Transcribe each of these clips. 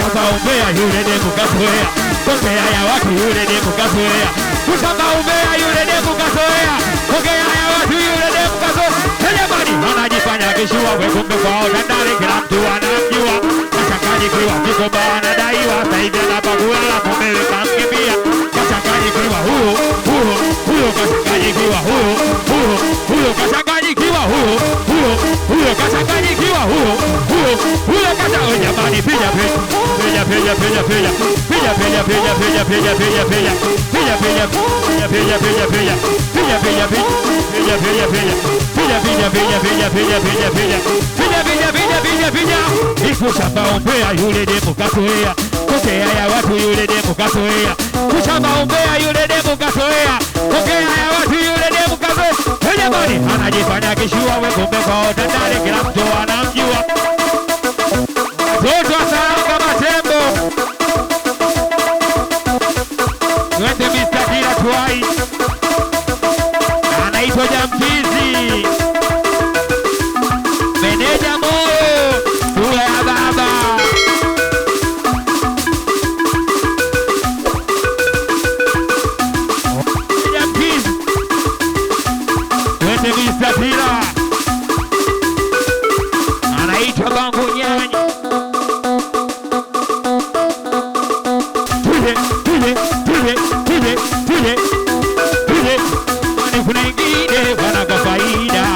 kushambaombea yule demu kazoea, ongea ya watu yule demu kazoea, kushambaombea yule demu kazoea, ongea ya watu yule demu kazoea. Jamani anajifanya kishua we kumbe kwao dandali kila mtu anamjua, kachanganyikiwa kikoba anadaiwa, sasa hivi anapakulala mumewe kamkimbia, kachanganyikiwa huyo kachanganyikiwa huyo kachanganyikiwa huyo kachanganyikiwa huyo kata. Jamani piga kushambaombea yule demu kazoea, ongea ya watu yule demu kazoea, kushambaombea yule demu kazoea, ongea ya watu yule demu kazoea. Jamani anajifanya kishua we kumbe kwao dandali kila mtu anamjua, watoto salamu kama tembo. Twende Mr. Kila Tuai, anaitwa Jambizi, meneja moyo kula ya baba. Jambizi, twende Mr. Kila, anaitwa Bangu Nyanya. Kuna ingine wana kwa faida.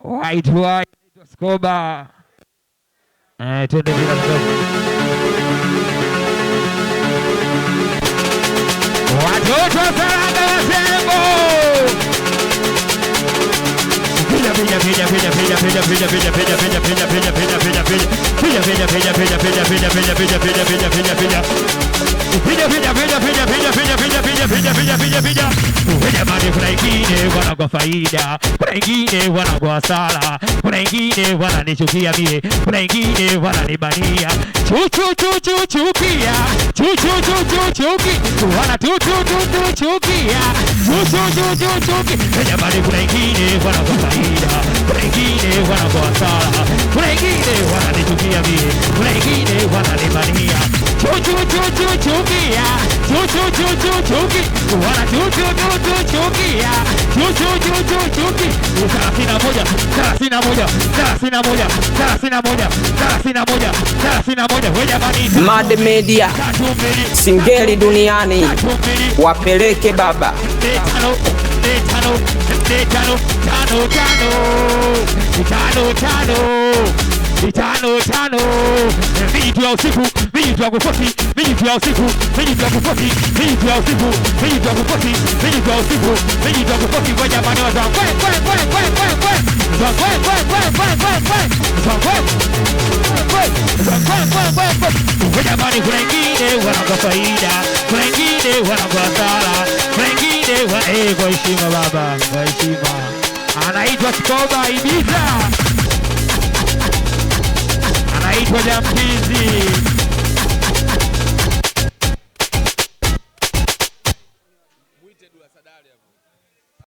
White Skoba. Twende bila Skoba. Watoto Saranga Wasembo. Jamani kuna ingine wana kwa faida, kuna ingine wana kwa hasara, kuna ingine wananichukia mie, kuna ingine wananibania. Chukia wana chuki. Jamani kuna ingine wana kwa faida, kuna ingine wana kwa hasara, kuna ingine wananichukia mie, kuna ingine wananibania. Chukia wana chukia. 31 Mad Media Singeli duniani wapeleke baba. Tano vitu ya usiku, vitu ya kufosi, vitu ya usiku, vitu ya kufosi, vitu ya usiku, vitu ya kufosi, vitu ya usiku, vitu ya kufosi. Kwa jamani wazao kwa jamani kuna ingine wana kwa faida, kuna ingine wana kwa hasara, kuna ingine kwa heshima baba, kwa heshima. Anaitwa Skoba Ibiza, anaitwa Jambizi.